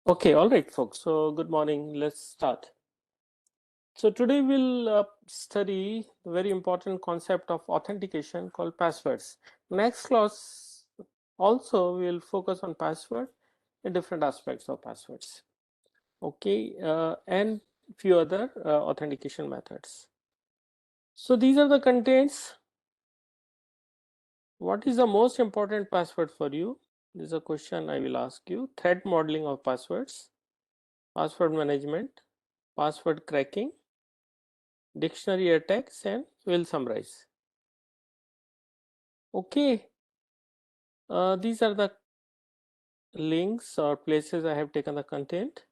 Okay, all right, folks. So, good morning. Let's start. So, today we'll study the very important concept of authentication called passwords. Next class also we'll focus on password and different aspects of passwords. Okay, and few other authentication methods. So, these are the contents. What is the most important password for you? This is a question I will ask you. Threat modeling of passwords, password management, password cracking, dictionary attacks, and we'll summarize. Okay, these are the links or places I have taken the content.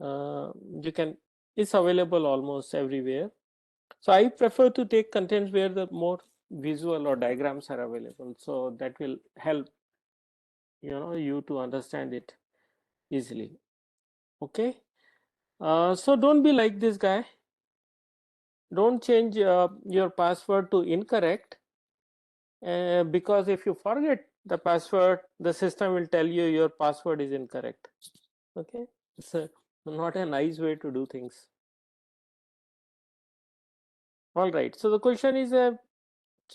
You can, it's available almost everywhere. So I prefer to take contents where the more visual or diagrams are available. So that will help you to understand it easily. Okay, so don't be like this guy. Don't change your password to incorrect. Because if you forget the password, the system will tell you your password is incorrect. Okay, it's not a nice way to do things. All right, so the question is, so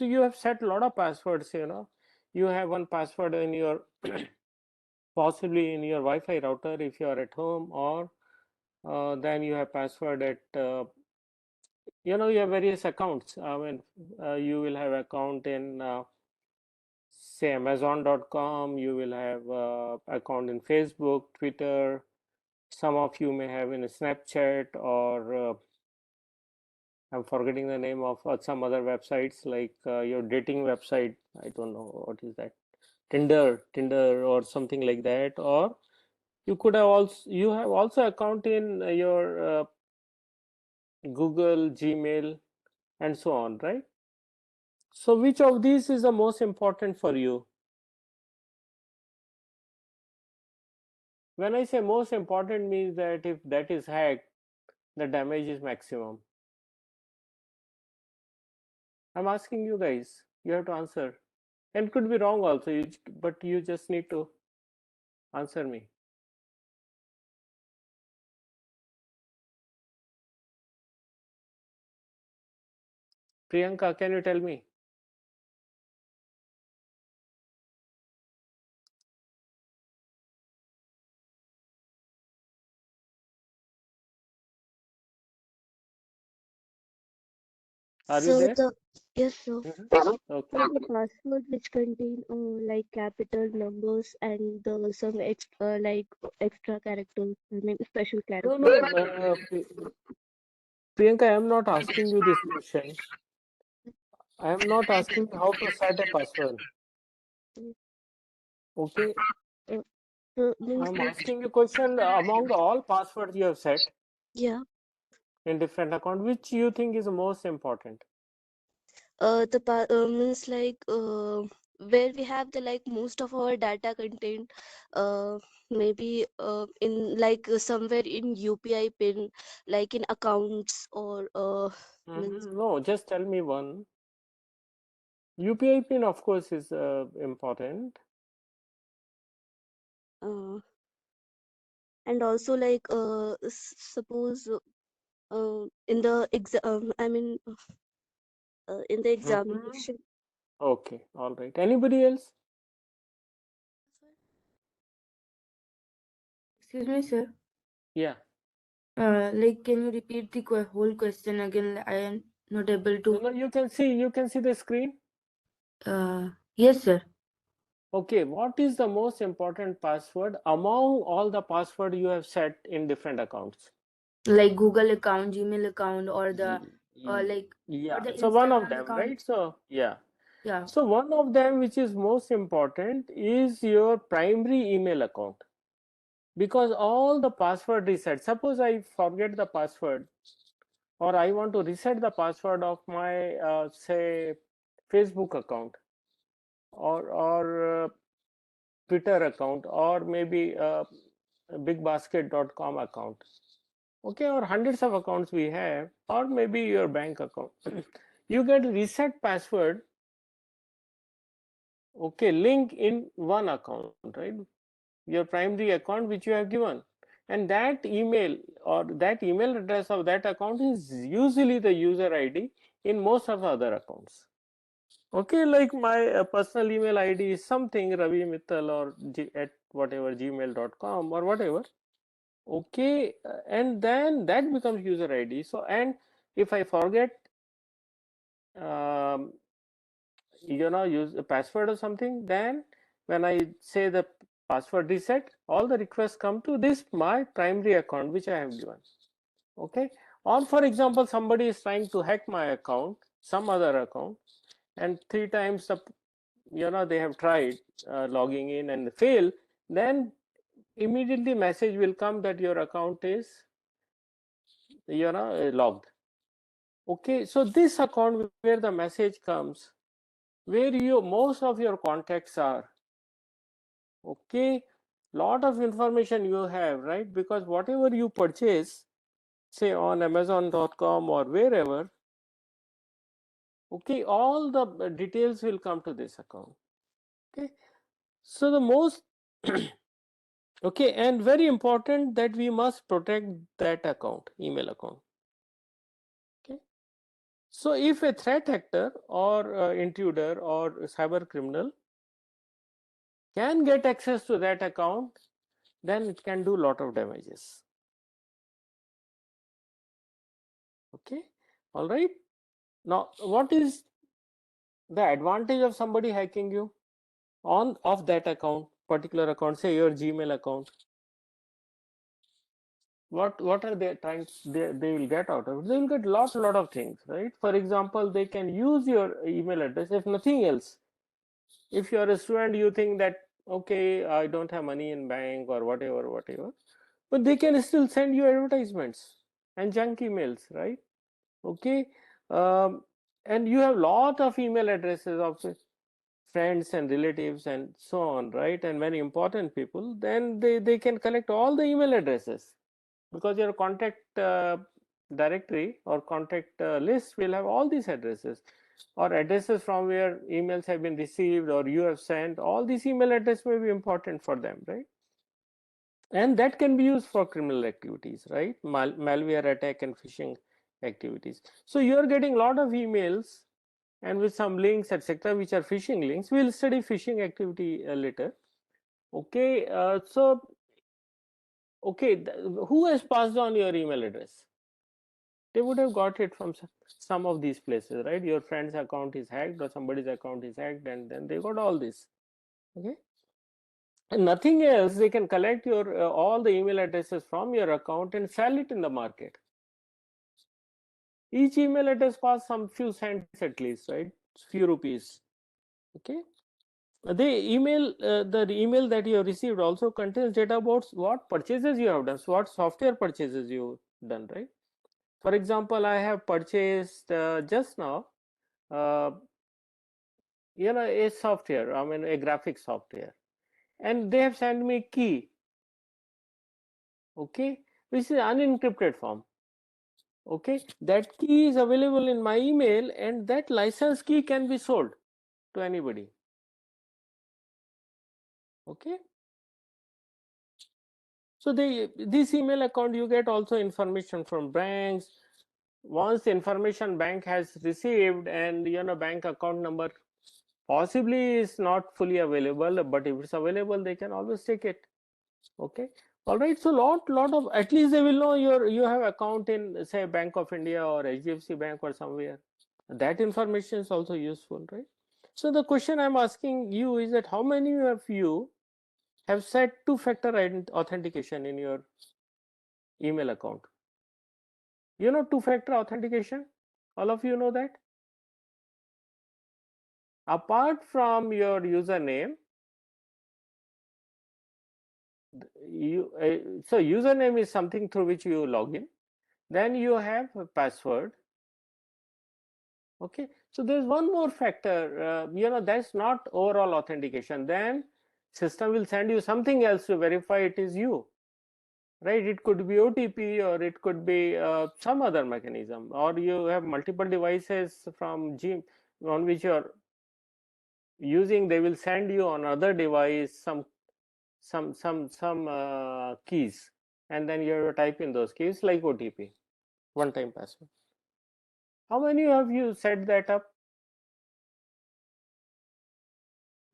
you have set a lot of passwords. You have one password in your possibly in your Wi-Fi router if you are at home, or then you have password at you have various accounts. I mean, you will have account in say Amazon.com, you will have account in Facebook, Twitter. Some of you may have in Snapchat, or I'm forgetting the name of some other websites like your dating website. I don't know what is that, Tinder, or something like that. Or you have also account in your Google, Gmail, and so on, right? So which of these is the most important for you? When I say most important, means that if that is hacked, the damage is maximum. I'm asking you guys, you have to answer, and could be wrong also, but you just need to answer me. Priyanka, can you tell me? Are you So there? the yes, so Okay. for the password which contain like capital numbers and the some extra characters, I mean special No, characters. no, Priyanka, I am not asking you this question. I am not asking you how to set a password. Okay, Uh, so means I'm like asking you question among the all passwords you have set yeah, in different account, which you think is most important? means where we have the like most of our data content, maybe in somewhere in UPI pin, like in accounts or means No, just tell me one. UPI pin, of course, is important. uh, and also like suppose in the in the Mhm. examination. Okay, all right. Anybody else? Excuse me, sir. Yeah. Can you repeat the whole question again? I am not able No, to. no, you can see the screen. Yes, sir. Okay, what is the most important password among all the password you have set in different accounts? Like Google account, Gmail account, or the Ye- ye- or Yeah, the so one of Instagram them, account. right? So, yeah. Yeah. So, one of them which is most important is your primary email account, because all the password reset. Suppose I forget the password, or I want to reset the password of my, say, Facebook account, or Twitter account, or maybe bigbasket.com account. Okay, or hundreds of accounts we have, or maybe your bank account. You get reset password, okay, link in one account, right? your primary account which you have given, and that email or that email address of that account is usually the user ID in most of the other accounts. Okay, like my personal email ID is something Ravi Mittal or at whatever gmail.com or whatever. Okay, and then that becomes user ID. So, and if I forget, um, use a password or something, then when I say the password reset, all the requests come to this my primary account which I have given. Okay, or for example, somebody is trying to hack my account, some other account, and 3 times the they have tried logging in and fail, then immediately message will come that your account is logged. Okay, so this account where the message comes, where most of your contacts are. Okay, lot of information you have, right? Because whatever you purchase, say on amazon.com or wherever, okay, all the details will come to this account. Okay, so the most okay, and very important that we must protect that account, email account. Okay, so if a threat actor or intruder or cyber criminal can get access to that account, then it can do a lot of damages. Okay, all right. Now, what is the advantage of somebody hacking you on of that account, particular account, say your Gmail account? What are they trying? They will get out of it. They will get lot of things, right? For example, they can use your email address if nothing else. If you are a student, you think that okay, I don't have money in bank or whatever, but they can still send you advertisements and junk emails, right? Okay, um, and you have lot of email addresses of friends and relatives and so on, right? And very important people, then they can collect all the email addresses, because your contact directory or contact list will have all these addresses or addresses from where emails have been received or you have sent. All these email address may be important for them, right? And that can be used for criminal activities, right? Malware attack and phishing activities. So you are getting a lot of emails and with some links, etc., which are phishing links. We'll study phishing activity later. Okay, so okay, who has passed on your email address? They would have got it from some of these places, right? Your friend's account is hacked or somebody's account is hacked, and then they got all this. Okay, and nothing else. They can collect your all the email addresses from your account and sell it in the market. Each email address costs some few cents at least, right? Few rupees. Okay, the email that you have received also contains data about what purchases you have done, so what software purchases you done, right? For example, I have purchased just now uh, a software, I mean a graphic software, and they have sent me key, okay, which is unencrypted form. Okay, that key is available in my email, and that license key can be sold to anybody. Okay, so this email account, you get also information from banks. Once the information bank has received, and bank account number possibly is not fully available, but if it's available, they can always take it. Okay, all right. So lot of, at least they will know you have account in, say, Bank of India or HDFC Bank or somewhere. That information is also useful, right? So the question I'm asking you is that how many of you have set two-factor authentication in your email account? Two-factor authentication, all of you know that? Apart from your username, so username is something through which you log in, then you have a password. Okay, so there's one more factor, that's not overall authentication. Then system will send you something else to verify it is you, right? It could be OTP, or it could be some other mechanism, or you have multiple devices from G on which you're using. They will send you on other device some some keys, and then you have to type in those keys like OTP, one time password. How many of you set that up?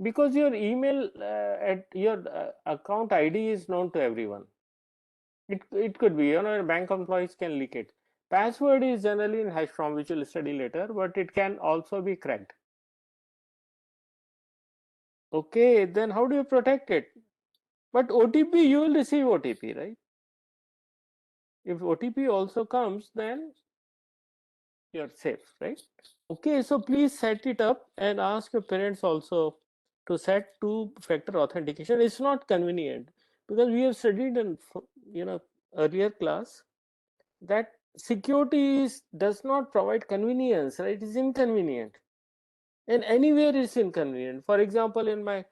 Because your email at your account ID is known to everyone. It could be, bank employees can leak it. Password is generally in hash form, which we'll study later, but it can also be cracked. Okay, then how do you protect it? But OTP, you will receive OTP, right? If OTP also comes, then you're safe, right? Okay, so please set it up and ask your parents also to set two-factor authentication. It's not convenient because we have studied in earlier class that security does not provide convenience, right? It's inconvenient, and anywhere it's inconvenient. For example, in my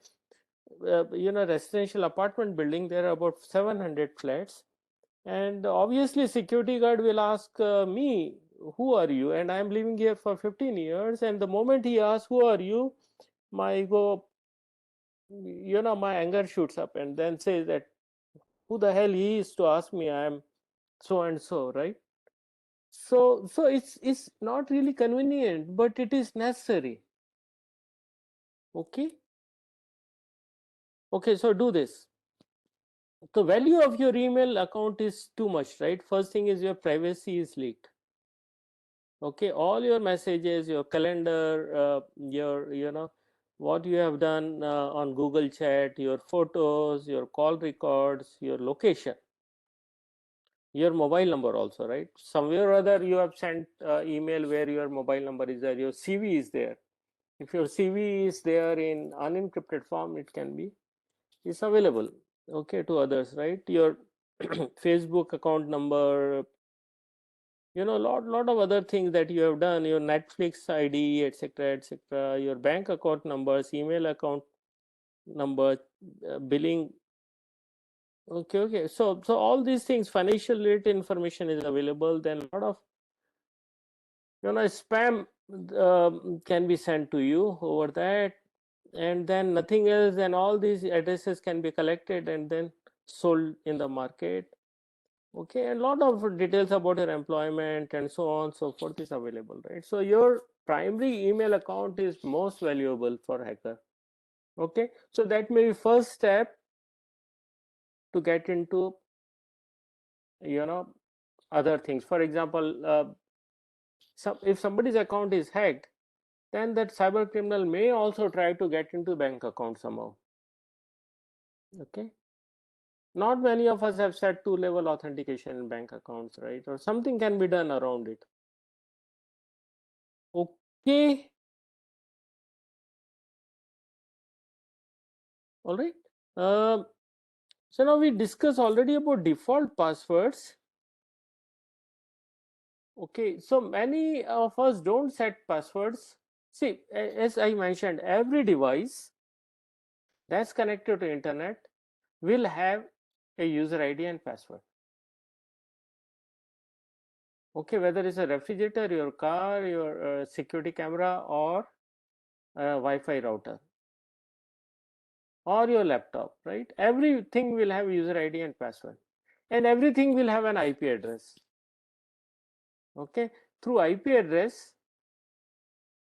residential apartment building, there are about 700 flats, and obviously security guard will ask me, who are you? And I'm living here for 15 years, and the moment he asks who are you, my anger shoots up, and then says that who the hell he is to ask me, I am so and so, right? So it's not really convenient, but it is necessary. Okay, so do this. The value of your email account is too much, right? First thing is your privacy is leaked. Okay, all your messages, your calendar, your what you have done on Google Chat, your photos, your call records, your location, your mobile number also, right? Somewhere or other you have sent email where your mobile number is there, your CV is there. If your CV is there in unencrypted form, it can be, is available, okay, to others, right? Your Facebook account number, lot of other things that you have done, your Netflix ID, etc., etc., your bank account numbers, email account number, billing. Okay, so all these things, financial related information is available. Then a lot of spam can be sent to you over that, and then nothing else, and all these addresses can be collected and then sold in the market. Okay, and a lot of details about your employment and so on so forth is available, right? So your primary email account is most valuable for hacker. Okay, so that may be first step to get into other things. For example, if somebody's account is hacked, then that cyber criminal may also try to get into bank account somehow. Okay, not many of us have set two-level authentication in bank accounts, right? Or something can be done around it. Okay, all right. So now we discussed already about default passwords. Okay, so many of us don't set passwords. See, as I mentioned, every device that's connected to internet will have a user ID and password. Okay, whether it's a refrigerator, your car, your security camera, or a Wi-Fi router, or your laptop, right? Everything will have user ID and password, and everything will have an IP address. Okay, through IP address,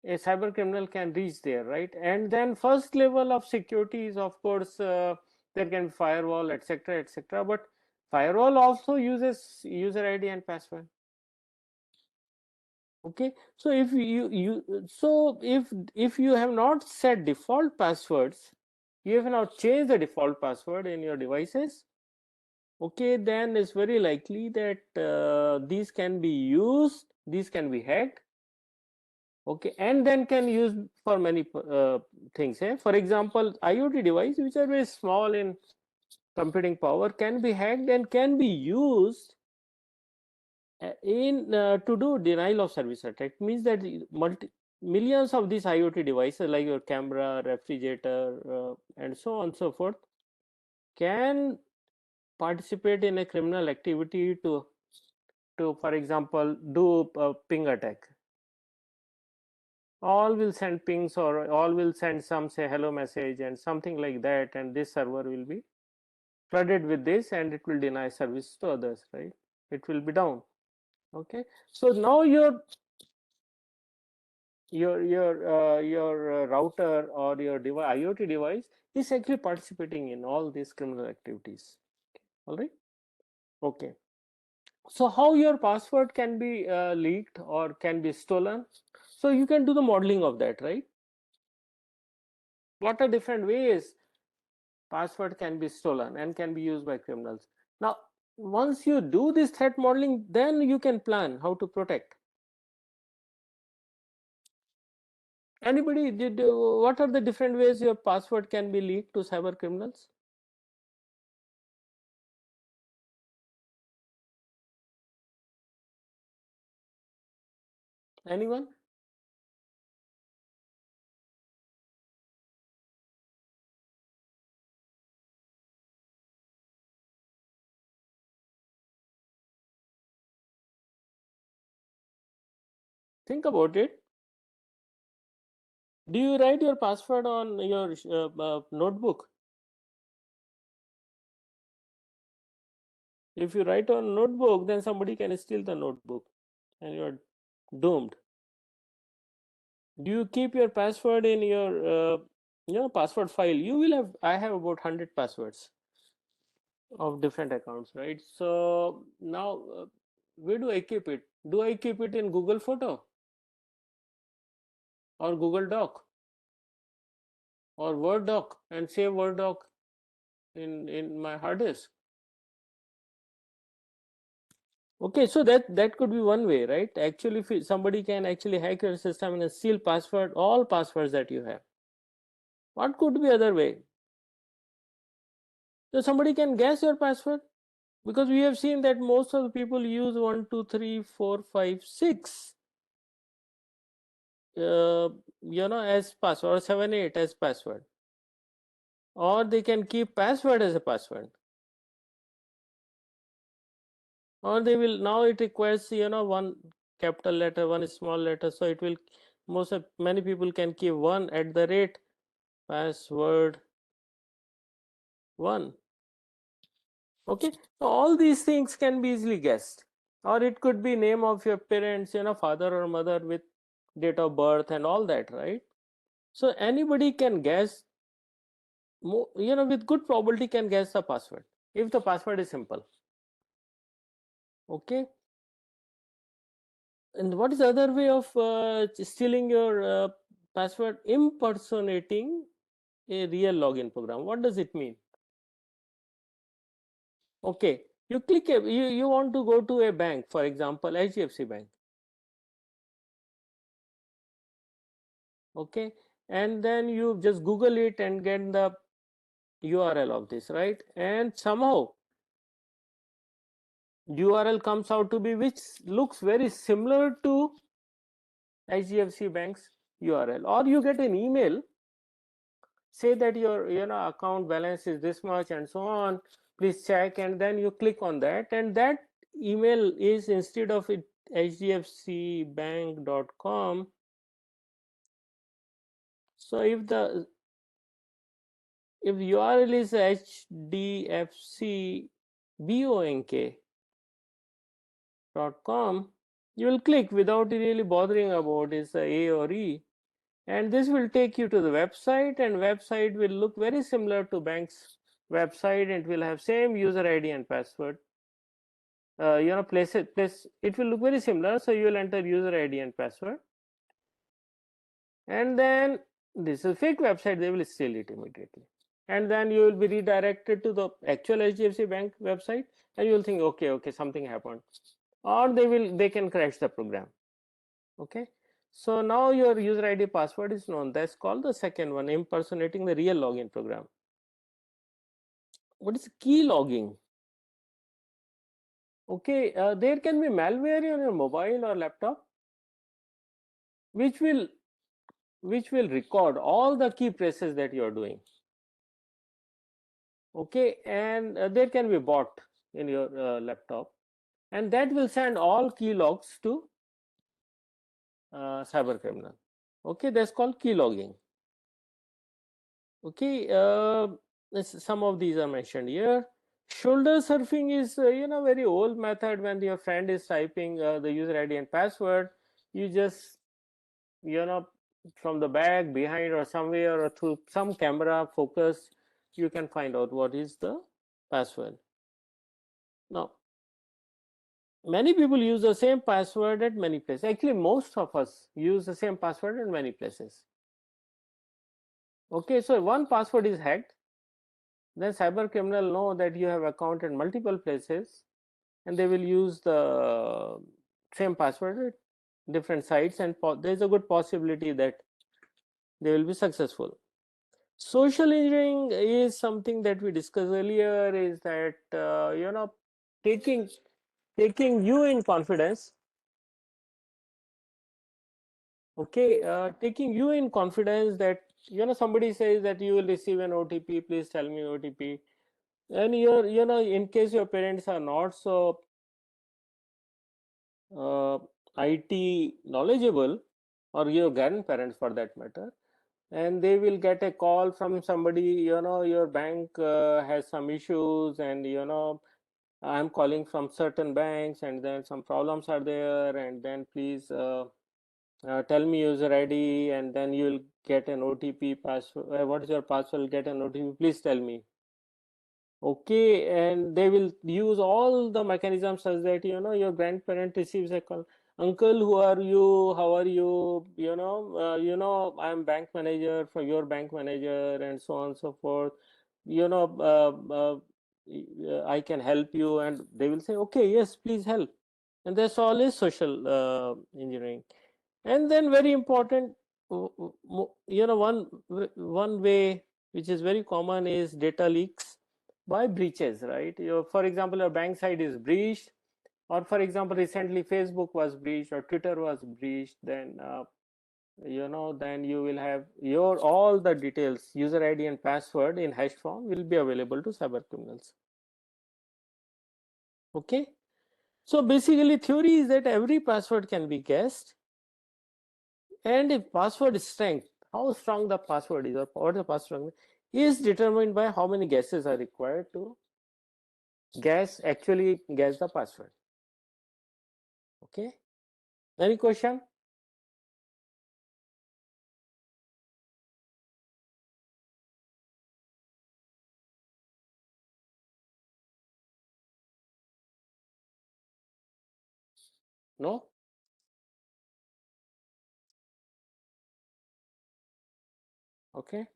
a cyber criminal can reach there, right? And then first level of security is, of course, there can be firewall, etc., etc., but firewall also uses user ID and password. Okay, so if you have not set default passwords, you have not changed the default password in your devices, okay, then it's very likely that these can be used, these can be hacked, okay, and then can use for many things. For example, IoT device which are very small in computing power can be hacked and can be used in to do denial of service attack. Means that millions of these IoT devices like your camera, refrigerator, and so on and so forth can participate in a criminal activity to for example do a ping attack. All will send pings, or all will send some say hello message and something like that, and this server will be flooded with this, and it will deny service to others, right? It will be down. Okay, so now your router or your IoT device is actually participating in all these criminal activities. All right. Okay. So how your password can be leaked or can be stolen? So you can do the modeling of that, right? What are different ways password can be stolen and can be used by criminals? Now, once you do this threat modeling, then you can plan how to protect. Anybody did? What are the different ways your password can be leaked to cyber criminals? Anyone? Think about it. Do you write your password on your notebook? If you write on notebook, then somebody can steal the notebook and you're doomed. Do you keep your password in your password file? You will have, I have about 100 passwords of different accounts, right? So now where do I keep it? Do I keep it in Google Photo or Google Doc or Word Doc and save Word Doc in my hard disk? Okay, so that could be one way, right? Actually, if somebody can actually hack your system and steal password, all passwords that you have. What could be other way? So somebody can guess your password, because we have seen that most of the people use 1 2 3 4 5 6 as password, or 7 8 as password, or they can keep password as a password, or they will, now it requires one capital letter, one small letter, so it will, many people can keep one at the rate password 1. Okay, so all these things can be easily guessed, or it could be name of your parents, father or mother, with date of birth and all that, right? So anybody can guess, with good probability can guess the password if the password is simple. Okay, and what is the other way of stealing your password? Impersonating a real login program. What does it mean? Okay, you click you want to go to a bank, for example HDFC Bank. Okay, and then you just Google it and get the URL of this, right? And somehow URL comes out to be which looks very similar to HDFC Bank's URL, or you get an email say that your account balance is this much and so on, please check, and then you click on that, and that email is, instead of it hdfcbank.com, so if URL is hdfcbank.com, you will click without really bothering about is A or E, and this will take you to the website, and website will look very similar to bank's website, and it will have same user ID and password. Place it will look very similar, so you will enter user ID and password, and then this is fake website, they will steal it immediately, and then you will be redirected to the actual HDFC Bank website, and you will think, okay, something happened, or they can crash the program. Okay, so now your user ID password is known. That's called the second one, impersonating the real login program. What is key logging? Okay, there can be malware on your mobile or laptop which will record all the key presses that you are doing. Okay, and there can be bot in your laptop, and that will send all key logs to cyber criminal. Okay, that's called key logging. Okay, some of these are mentioned here. Shoulder surfing is very old method. When your friend is typing the user ID and password, you just you know from the back, behind, or somewhere, or through some camera focus, you can find out what is the password. Now, many people use the same password at many places. Actually, most of us use the same password at many places. Okay, so one password is hacked, then cyber criminal know that you have account in multiple places, and they will use the same password at different sites, and there is a good possibility that they will be successful. Social engineering is something that we discussed earlier, is that taking taking you in confidence. Okay, taking you in confidence that somebody says that you will receive an OTP, please tell me OTP, and you're in case your parents are not so uh, IT knowledgeable, or your grandparents for that matter, and they will get a call from somebody, your bank has some issues, and I'm calling from certain banks, and then some problems are there, and then please tell me user ID, and then you'll get an OTP password. What is your password? Get an OTP, please tell me. Okay, and they will use all the mechanisms such that your grandparent receives a call. Uncle, who are you? How are you? I'm bank manager for your bank manager, and so on and so forth. You know, I can help you, and they will say, okay, yes, please help. And that's all is social engineering. And then very important, one way which is very common is data leaks by breaches, right? For example, your bank site is breached, or for example, recently Facebook was breached or Twitter was breached, then then you will have your all the details, user ID and password in hash form will be available to cyber criminals. Okay, so basically theory is that every password can be guessed, and if password strength, how strong the password is, or what the password is determined by how many guesses are required to actually guess the password. Okay, any question? No? Okay,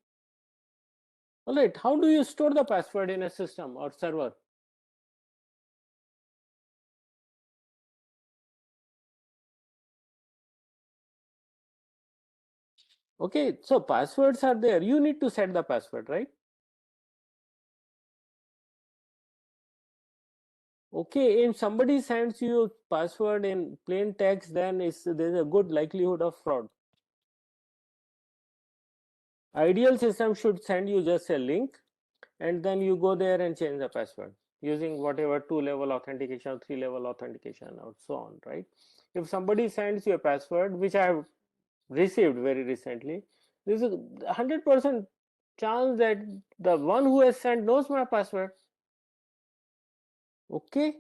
all right. How do you store the password in a system or server? Okay, so passwords are there, you need to set the password, right? Okay, if somebody sends you a password in plain text, then there's a good likelihood of fraud. Ideal system should send you just a link, and then you go there and change the password using whatever 2-level authentication, 3-level authentication, or so on, right? If somebody sends you a password, which I have received very recently, there's a 100% chance that the one who has sent knows my password. Okay,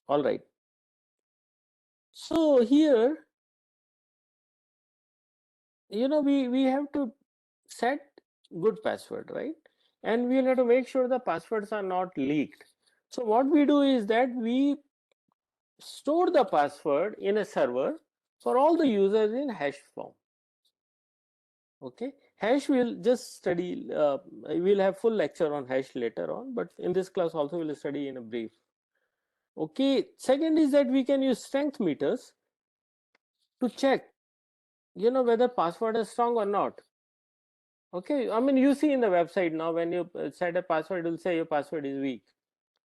all right. So here, we have to set good password, right? And we'll have to make sure the passwords are not leaked. So what we do is that we store the password in a server for all the users in hash form. Okay, hash we'll just study, we'll have full lecture on hash later on, but in this class also we'll study in a brief. Okay, second is that we can use strength meters to check whether password is strong or not. Okay, I mean, you see in the website now, when you set a password, it will say your password is weak,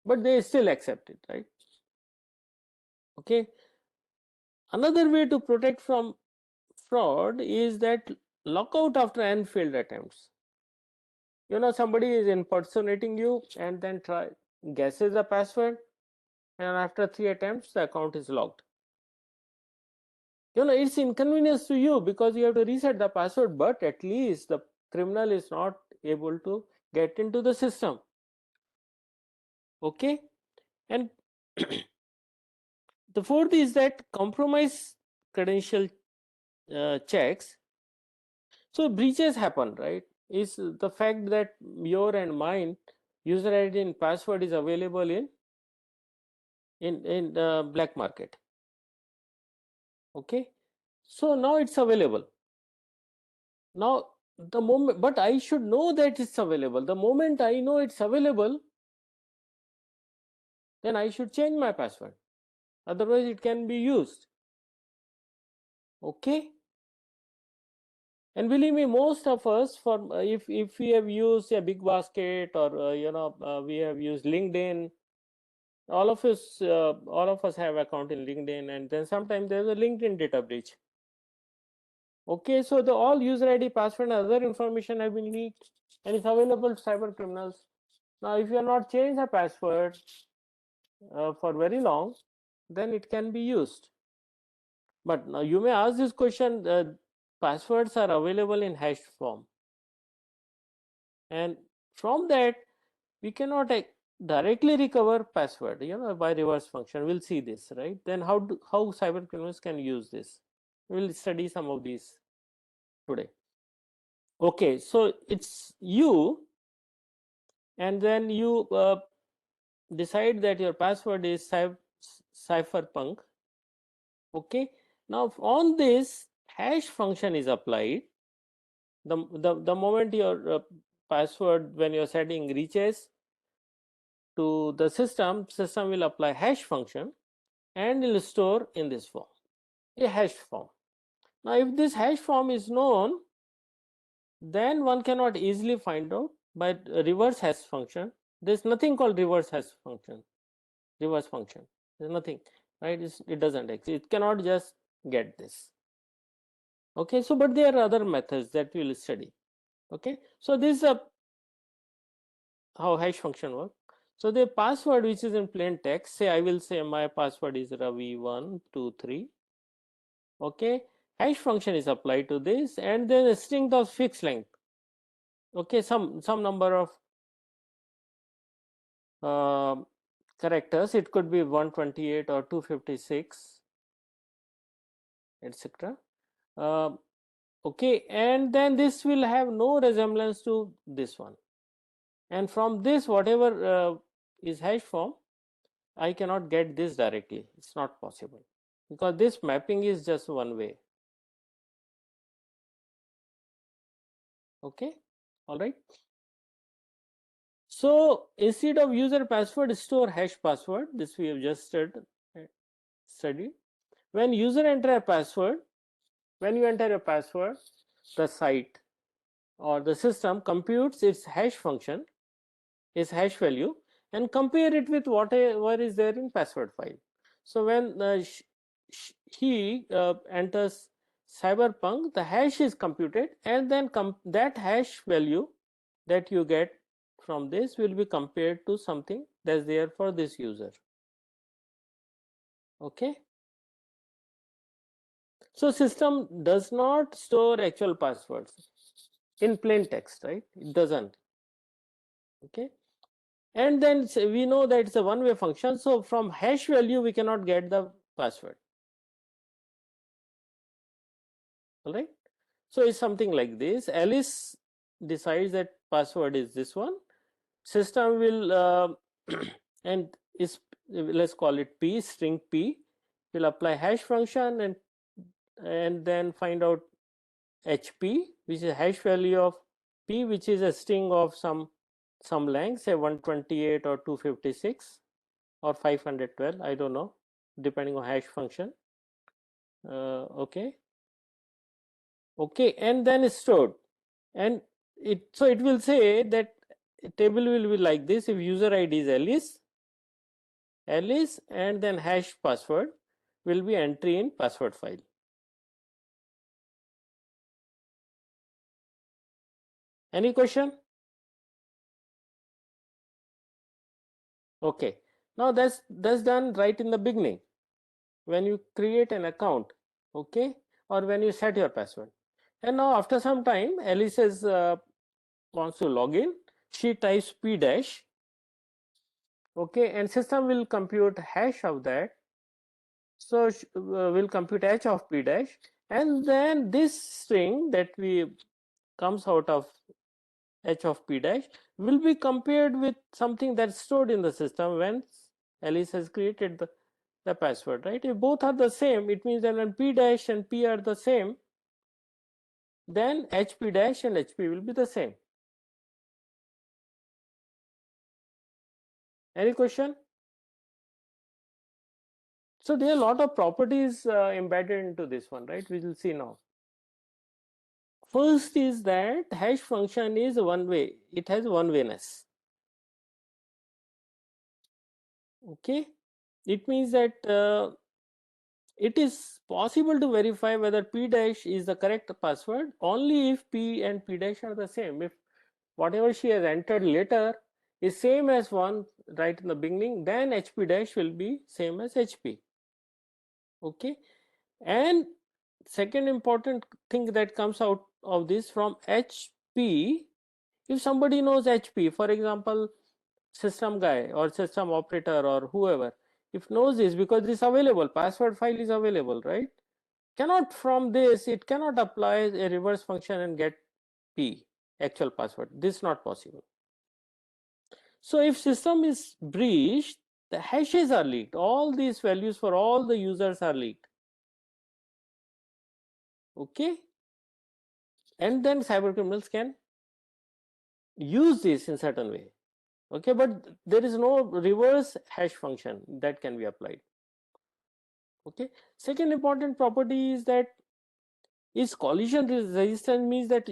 but they still accept it, right? Okay, another way to protect from fraud is that lockout after n failed attempts. Somebody is impersonating you and then guesses the password, and after 3 attempts the account is locked. It's inconvenience to you because you have to reset the password, but at least the criminal is not able to get into the system. Okay, and the fourth is that compromise credential checks. So breaches happen, right? Is the fact that your and mine user ID and password is available in the black market. Okay, so now it's available. Now the moment, but I should know that it's available. The moment I know it's available, then I should change my password. Otherwise, it can be used. Okay. And believe me, most of us, for if we have used a big basket, or we have used LinkedIn, all of us have account in LinkedIn, and then sometimes there's a LinkedIn data breach. Okay, so the all user ID, password, and other information have been leaked, and it's available to cyber criminals. Now, if you are not changed the password for very long, then it can be used. But now you may ask this question: passwords are available in hashed form, and from that we cannot directly recover password, by reverse function. We'll see this, right? Then how cyber criminals can use this? We'll study some of these today. Okay, so it's you, and then you decide that your password is cypherpunk. Okay, now on this hash function is applied. The moment your password, when your setting reaches to the system will apply hash function and will store in this form, a hash form. Now, if this hash form is known, then one cannot easily find out by reverse hash function. There's nothing called reverse hash function, reverse function. There's nothing, right? It doesn't exist. It cannot just get this. Okay, so but there are other methods that we'll study. Okay, so this is how hash function work. So the password which is in plain text, say I will say my password is Ravi123. Okay, hash function is applied to this, and then a string of fixed length. Okay, some number of characters. It could be 128 or 256, etc. Okay, and then this will have no resemblance to this one, and from this whatever is hash form, I cannot get this directly. It's not possible, because this mapping is just one way. Okay, all right. So instead of user password, store hash password. This we have just studied. When user enter a password, when you enter a password, the site or the system computes its hash function, its hash value, and compare it with whatever is there in password file. So when he enters cyberpunk, the hash is computed, and then that hash value that you get from this will be compared to something that's there for this user. Okay, so system does not store actual passwords in plain text, right? It doesn't. Okay, and then we know that it's a one-way function, so from hash value we cannot get the password. All right, so it's something like this. Alice decides that password is this one. System will and is, let's call it P, string P, will apply hash function and then find out HP, which is hash value of P, which is a string of some length, say 128 or 256 or 512, I don't know, depending on hash function. Okay, and then it's stored, and it will say that table will be like this. If user ID is Alice, and then hash password will be entry in password file. Any question? Okay, now that's done right in the beginning when you create an account, okay, or when you set your password. And now after some time, Alice wants to log in. She types P dash Okay, and system will compute hash of that. So we'll compute h of p dash, and then this string that we comes out of h of p dash will be compared with something that's stored in the system when Alice has created the password, right? If both are the same, it means that when p dash and p are the same, then hp dash and hp will be the same. Any question? So there are a lot of properties embedded into this one, right? We will see now. First is that hash function is one way. It has one wayness. Okay, it means that it is possible to verify whether p dash is the correct password only if p and p dash are the same. If whatever she has entered later is same as one right in the beginning, then hp dash will be same as hp. Okay, and second important thing that comes out of this from hp, if somebody knows hp, for example system guy or system operator or whoever, if knows this, because this available password file is available, right? Cannot from this, it cannot apply a reverse function and get p actual password. This is not possible. So if system is breached, the hashes are leaked, all these values for all the users are leaked. Okay, and then cyber criminals can use this in certain way. Okay, but there is no reverse hash function that can be applied. Okay, second important property is that is collision resistant, means that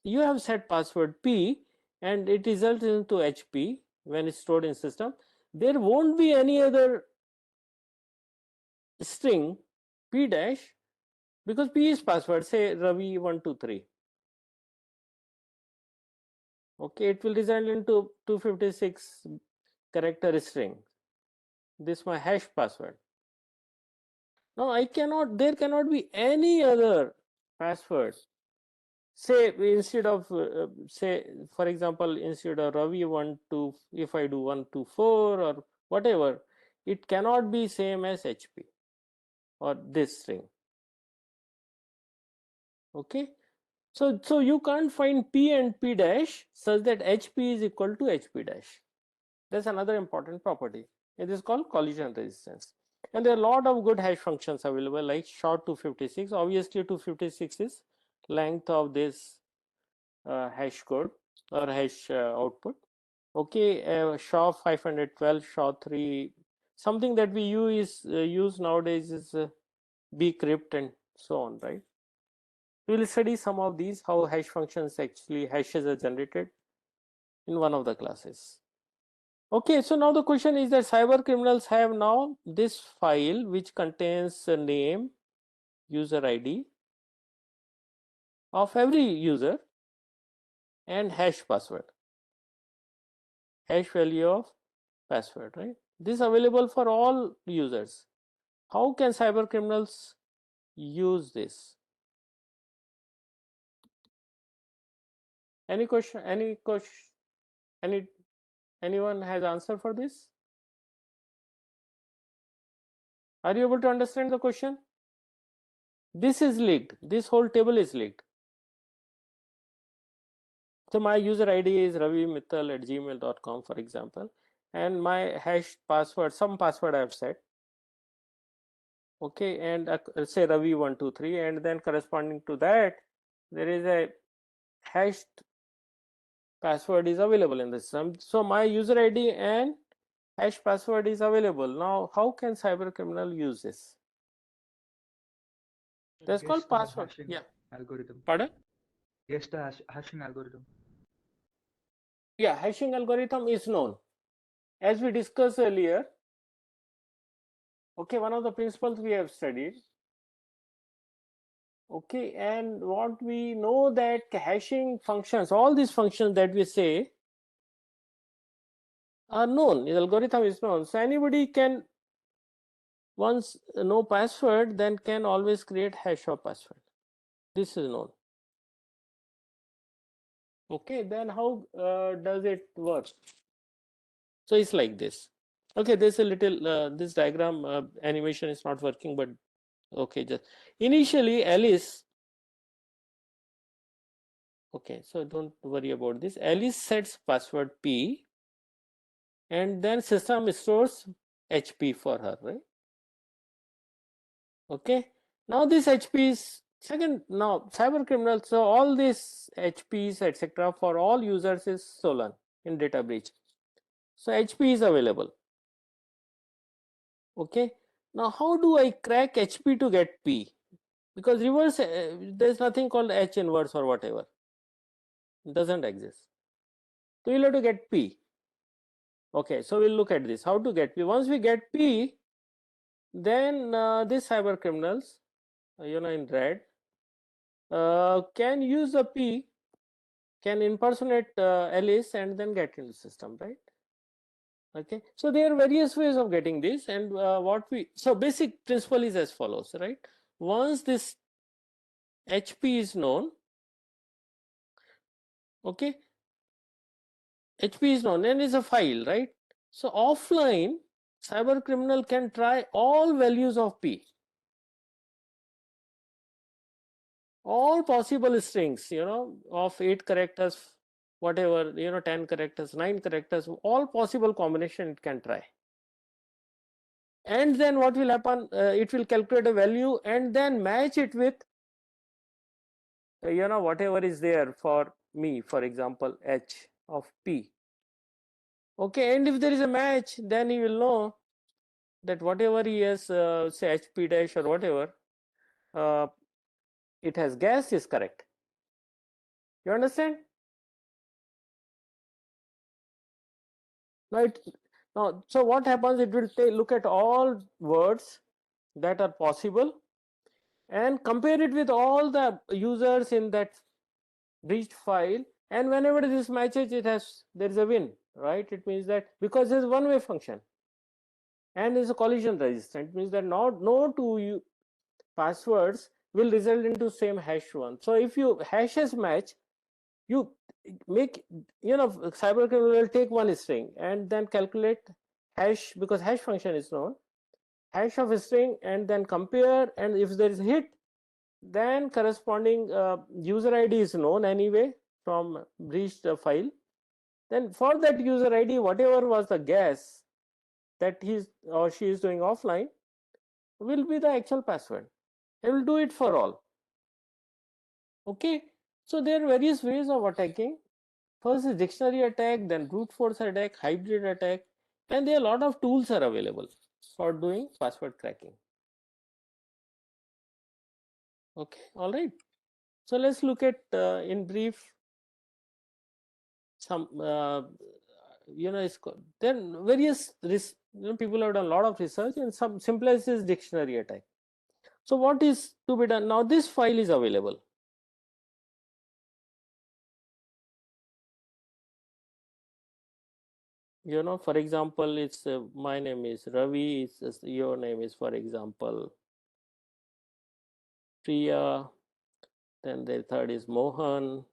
you have set password p and it results into hp when it's stored in system. There won't be any other string p dash because p is password, say Ravi123. Okay, it will result into 256 character string. This is my hash password. Now I cannot, there cannot be any other password. Say instead of say for example instead of Ravi 1 2, if I do 1 2 4 or whatever, it cannot be same as HP or this string. Okay, so you can't find P and P dash such that HP is equal to HP dash. That's another important property. It is called collision resistance. And there are a lot of good hash functions available, like short 256. Obviously 256 is length of this hash code or hash output. Okay, SHA 512, SHA 3, something that we use nowadays is bcrypt and so on, right? We will study some of these, how hash functions actually hashes are generated in one of the classes. Okay, so now the question is that cyber criminals have now this file which contains a name, user ID of every user and hash password, hash value of password, right? This is available for all users. How can cyber criminals use this? Any question? Anyone has answer for this? Are you able to understand the question? This is leaked. This whole table is leaked. So my user ID is ravimittal@gmail.com, for example, and my hash password, some password I have set. Okay, and say Ravi123, and then corresponding to that, there is a hashed password is available in the system. So my user ID and hash password is available. Now, how can cyber criminal use this? That's Guess called the password. hashing Yeah. algorithm. Pardon? Guess the hashing algorithm. Yeah, hashing algorithm is known. As we discussed earlier, okay, one of the principles we have studied. Okay, and what we know that hashing functions, all these functions that we say are known. The algorithm is known. So anybody can, once know password, then can always create hash of password. This is known. Okay, then how does it work? So it's like this. Okay, there's a little this diagram animation is not working, but okay, just initially Alice. Okay, so don't worry about this. Alice sets password P, and then system stores HP for her, right? Okay, now this HP is second. Now cyber criminals, so all these HPs etc. for all users is stolen in data breach. So HP is available. Okay, now how do I crack HP to get P? Because reverse, there's nothing called H inverse or whatever, it doesn't exist. So you'll have to get P. Okay, so we'll look at this, how to get P. Once we get P, then these cyber criminals, in red, can use the P, can impersonate Alice and then get into the system, right? Okay, so there are various ways of getting this, and so basic principle is as follows, right? Once this HP is known, okay, HP is known and is a file, right? So offline, cyber criminal can try all values of P, all possible strings, of 8 characters, whatever, 10 characters, 9 characters, all possible combination it can try. And then what will happen? It will calculate a value and then match it with, whatever is there for me, for example, H of P. Okay, and if there is a match, then he will know that whatever he has, say HP dash or whatever, uh, it has gas is correct. You understand? Now, so what happens? It will look at all words that are possible and compare it with all the users in that breached file. And whenever this matches, there is a win, right? It means that because there is one-way function and is a collision resistant, it means that no two passwords will result into same hash one. So if you hashes match, you make, cyber criminal will take one string and then calculate hash, because hash function is known, hash of a string, and then compare, and if there is a hit, then corresponding user ID is known anyway from breached file. Then for that user ID, whatever was the guess that he or she is doing offline will be the actual password. It will do it for all. Okay, so there are various ways of attacking. First is dictionary attack, then brute force attack, hybrid attack, and there are a lot of tools are available for doing password cracking. Okay, all right. So let's look at in brief some there are various people have done a lot of research, and some simplest is dictionary attack. So what is to be done now? This file is available. For example, it's my name is Ravi, your name is, for example, Priya, then the third is Mohan,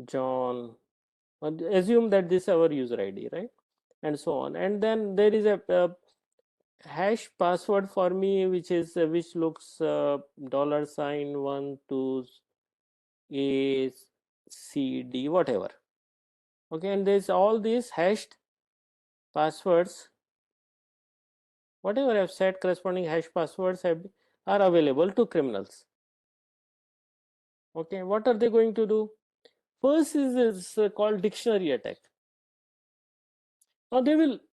John. Assume that this is our user ID, right? And so on. And then there is a hash password for me, which looks $1 2 ACD, whatever. Okay, and there's all these hashed passwords. Whatever I've set, corresponding hash passwords are available to criminals. Okay, what are they going to do? First is called dictionary attack. Now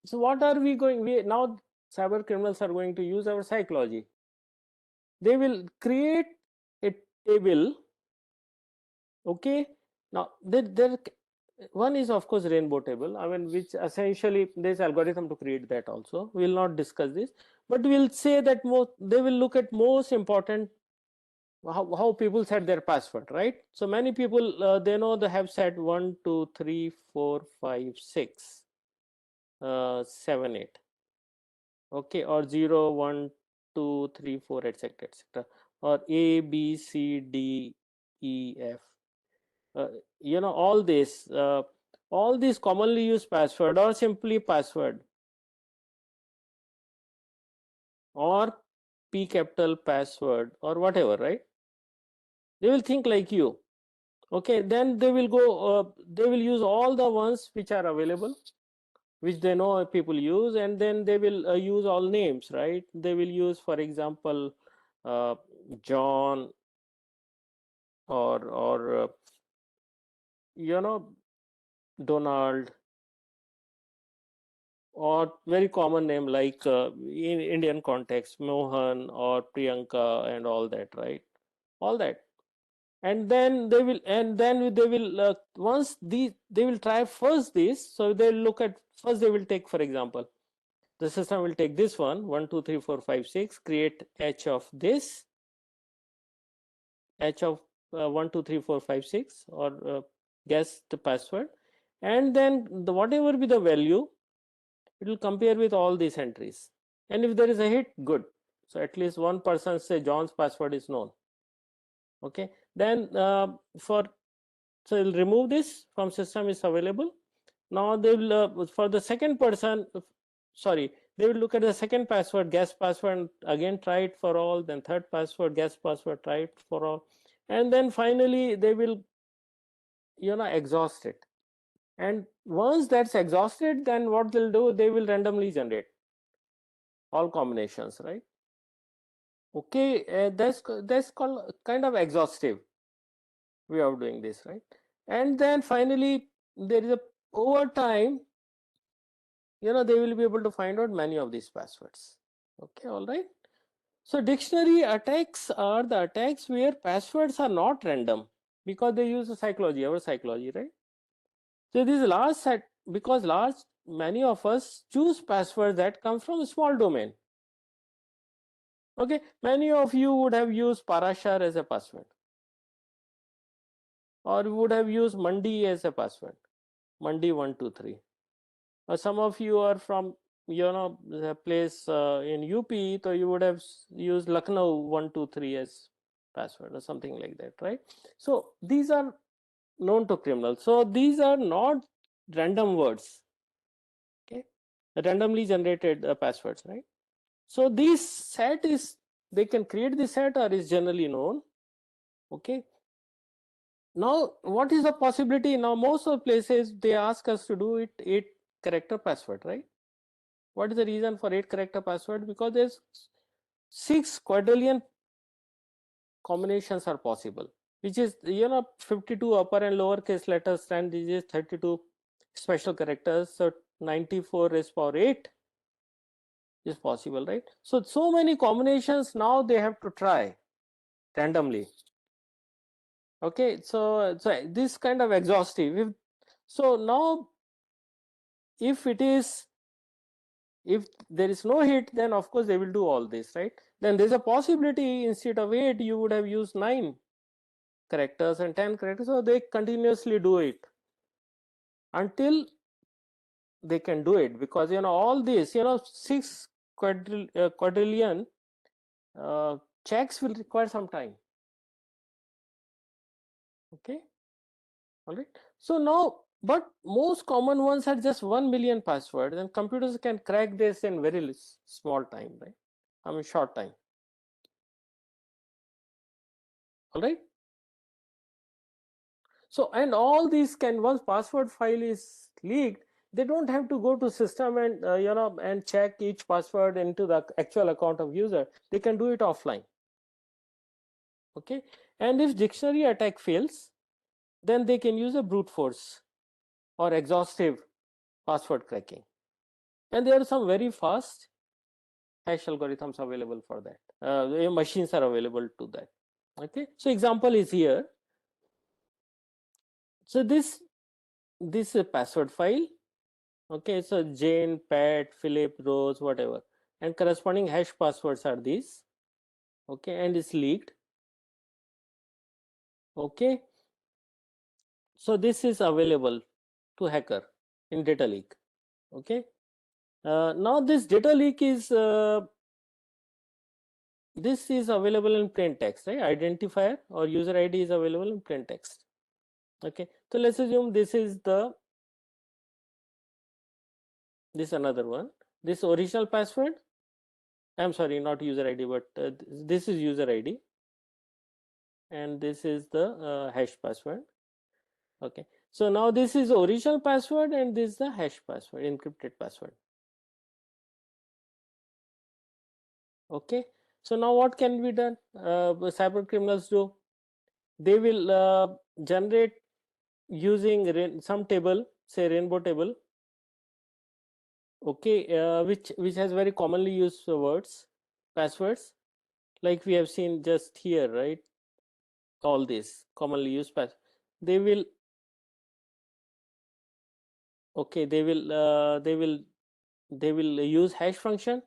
so what are we now cyber criminals are going to use our psychology. They will create a table. Okay, now there one is of course rainbow table, which essentially there's algorithm to create that also. We will not discuss this, but we'll say that they will look at most important, how people set their password, right? So many people they know they have set 1 2 3 4 5 6 7 8, okay, or 0 1 2 3 4 etc etc, or A B C D E F, all this all these commonly used password or simply password or P capital password or whatever, right? They will think like you. Okay, then they will go, they will use all the ones which are available, which they know people use, and then they will use all names, right? They will use, for example, uh, John or you know, Donald, or very common name like in Indian context, Mohan or Priyanka and all that, right? All that. And then they will, once they will try first this, so they'll look at, first they will take, for example, the system will take this one, 2 3 4 5 6, create h of this, h of 1 2 3 4 5 6, or guess the password, and then whatever be the value, it will compare with all these entries, and if there is a hit, good. So at least one person say John's password is known. Okay, then for so you'll remove this from system is available. Now they will for the second person, sorry, they will look at the second password, guess password, and again try it for all, then third password, guess password, try it for all, and then finally they will exhaust it. And once that's exhausted, then what they'll do, they will randomly generate all combinations, right? Okay, that's called kind of exhaustive way of doing this, right? And then finally there is a, over time, they will be able to find out many of these passwords. Okay, all right. So dictionary attacks are the attacks where passwords are not random, because they use the psychology, our psychology, right? So this large set, because many of us choose passwords that come from a small domain. Okay, many of you would have used Parashar as a password, or would have used Mandi as a password, Mandi 123. Or some of you are from the place in UP, so you would have used Lucknow 123 as password or something like that, right? So these are known to criminals. So these are not random words, okay, randomly generated passwords, right? So this set is, they can create the set or is generally known. Okay, now what is the possibility? Now most of the places they ask us to do it 8-character password, right? What is the reason for 8-character password? Because there's 6 quadrillion combinations are possible, which is 52 upper and lower case letters and digits, 32 special characters, so 94 raised power 8 is possible, right? So many combinations now they have to try randomly. Okay, so this kind of exhaustive. So now if there is no hit, then of course they will do all this, right? Then there's a possibility instead of 8 you would have used 9 characters and 10 characters, so they continuously do it until they can do it, because all this 6 quadrillion checks will require some time. Okay, all right. So now, but most common ones are just 1 million passwords, and computers can crack this in very small time, right? I mean short time. All right. So, and all these can, once password file is leaked, they don't have to go to system and and check each password into the actual account of user. They can do it offline. Okay, and if dictionary attack fails, then they can use a brute force or exhaustive password cracking, and there are some very fast hash algorithms available for that. Machines are available to that. Okay, so example is here. So this is a password file. Okay, so Jane, Pat, Philip, Rose, whatever, and corresponding hash passwords are these. Okay, and it's leaked. Okay, so this is available to hacker in data leak. Okay, now this data leak is this is available in plain text, right? Identifier or user ID is available in plain text. Okay, so let's assume this is the this another one, this original password, I'm sorry, not user ID, but this is user ID, and this is the hash password. Okay, so now this is the original password and this is the hash password, encrypted password. Okay, so now what can be done? Cyber criminals do, they will generate using some table, say rainbow table, okay, which has very commonly used words, passwords, like we have seen just here, right? All these commonly used pass, they will, okay, they will use hash function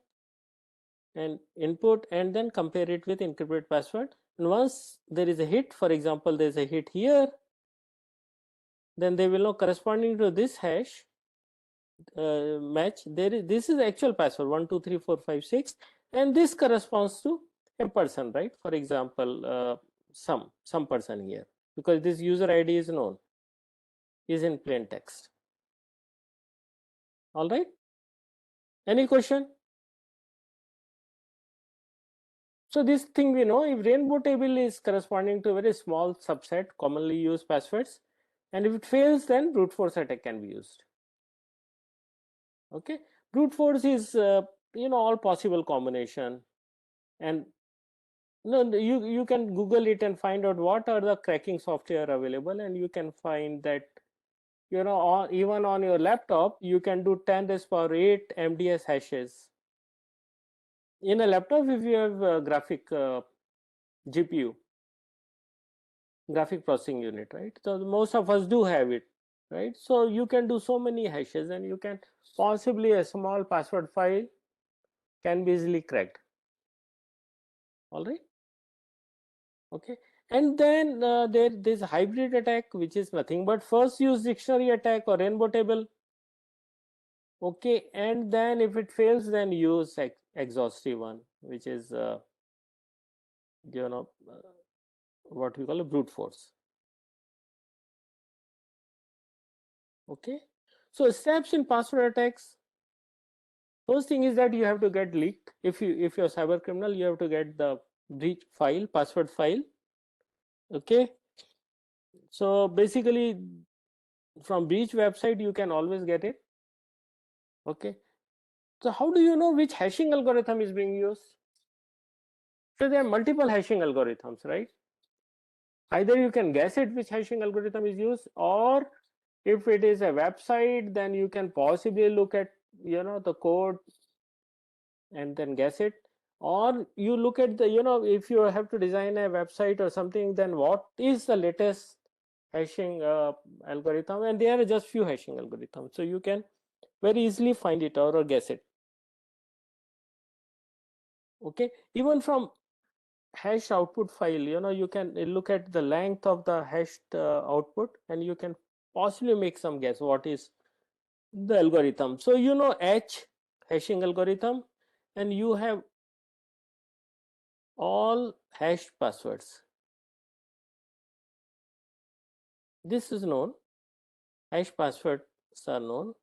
and input and then compare it with encrypted password, and once there is a hit, for example there is a hit here, then they will know corresponding to this hash match, there is, this is actual password 12345 6, and this corresponds to a person, right? For example, some person here, because this user ID is known, is in plain text. All right, any question? So this thing we know, if rainbow table is corresponding to a very small subset commonly used passwords, and if it fails, then brute force attack can be used. Okay, brute force is all possible combination, and no, you can Google it and find out what are the cracking software available, and you can find that even on your laptop you can do 10 raised to power 8 MDS hashes in a laptop if you have a graphic GPU, graphic processing unit, right? So most of us do have it, right? So you can do so many hashes, and you can possibly a small password file can be easily cracked. All right, okay, and then there's a hybrid attack, which is nothing but first use dictionary attack or rainbow table, okay, and then if it fails, then use exhaustive one, which is you know uh, what we call a brute force. Okay, so steps in password attacks, first thing is that you have to get leaked. If you're a cyber criminal, you have to get the breach file, password file. Okay, so basically from breach website you can always get it. Okay, so how do you know which hashing algorithm is being used? So there are multiple hashing algorithms, right? Either you can guess it which hashing algorithm is used, or if it is a website, then you can possibly look at the code and then guess it, or you look at the if you have to design a website or something, then what is the latest hashing algorithm, and there are just few hashing algorithms, so you can very easily find it out or guess it. Okay, even from hash output file, you can look at the length of the hashed output, and you can possibly make some guess what is the algorithm. So H hashing algorithm, and you have all hashed passwords. This is known, hash passwords are known,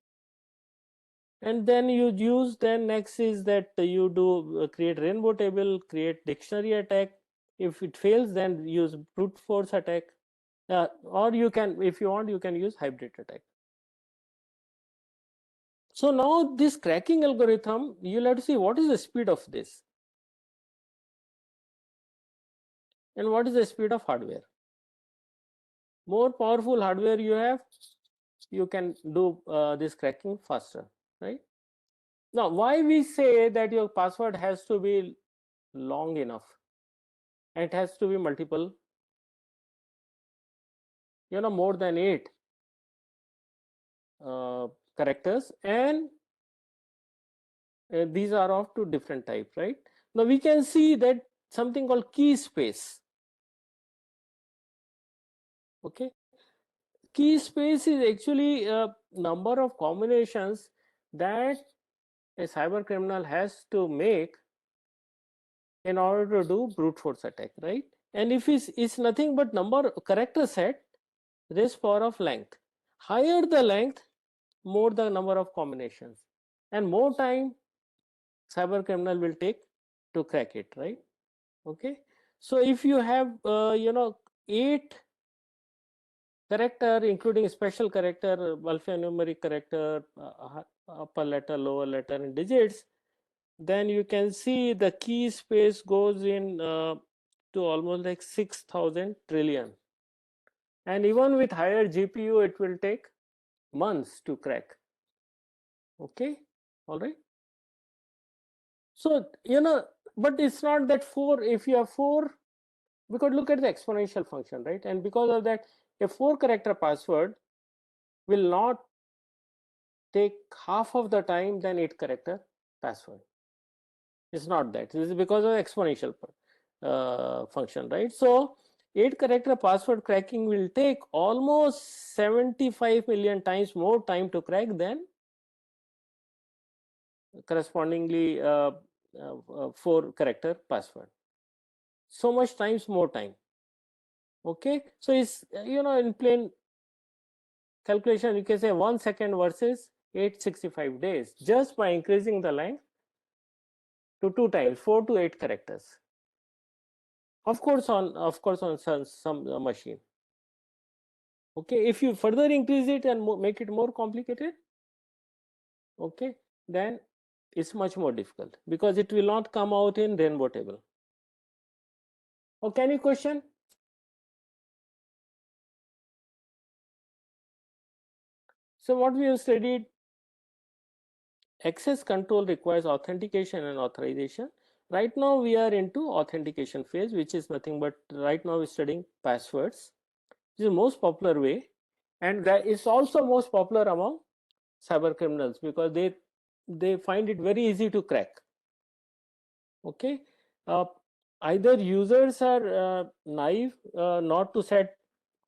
and then you use, then next is that you do create rainbow table, create dictionary attack. If it fails, then use brute force attack, or you can, if you want, you can use hybrid attack. So now this cracking algorithm, you'll have to see what is the speed of this and what is the speed of hardware. More powerful hardware you have, you can do this cracking faster, right? Now, why we say that your password has to be long enough, and it has to be multiple, more than 8 characters, and these are of two different types, right? Now we can see that something called key space. Okay, key space is actually a number of combinations that a cyber criminal has to make in order to do brute force attack, right? And if it's nothing but number character set raised power of length, higher the length, more the number of combinations. and more time cyber criminal will take to crack it, right? Okay, so if you have 8 character, including special character, alphanumeric character, upper letter, lower letter, and digits, then you can see the key space goes in to almost like 6,000 trillion. And even with higher GPU, it will take months to crack. Okay, all right. So, but it's not that 4, if you have 4, because look at the exponential function, right? And because of that, a 4-character password will not take half of the time than 8-character password. It's not that. This is because of exponential function, right? So 8-character password cracking will take almost 75 million times more time to crack than correspondingly 4-character password. So much times more time. Okay, so it's in plain calculation you can say 1 second versus 865 days, just by increasing the length to 2 times, 4 to 8 characters. Of course on some machine. Okay, if you further increase it and make it more complicated, okay, then it's much more difficult because it will not come out in rainbow table. Okay, any question? So what we have studied, access control requires authentication and authorization. Right now we are into authentication phase, which is nothing but right now we're studying passwords. This is the most popular way, and that is also most popular among cyber criminals because they find it very easy to crack. Okay, either users are naive not to set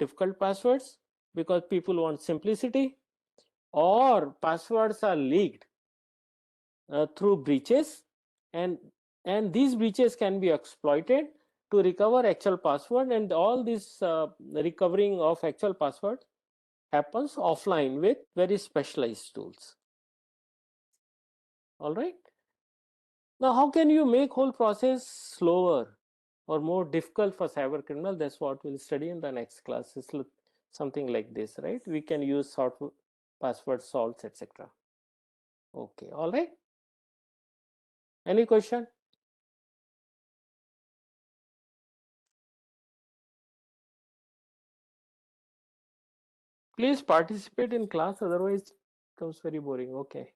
difficult passwords because people want simplicity, or passwords are leaked through breaches, and these breaches can be exploited to recover actual password, and all this recovering of actual password happens offline with very specialized tools. All right, now how can you make whole process slower or more difficult for cyber criminal? That's what we'll study in the next class. It's something like this, right? We can use sort password salts, etc. Okay, all right, any question? Please participate in class, otherwise it becomes very boring. Okay.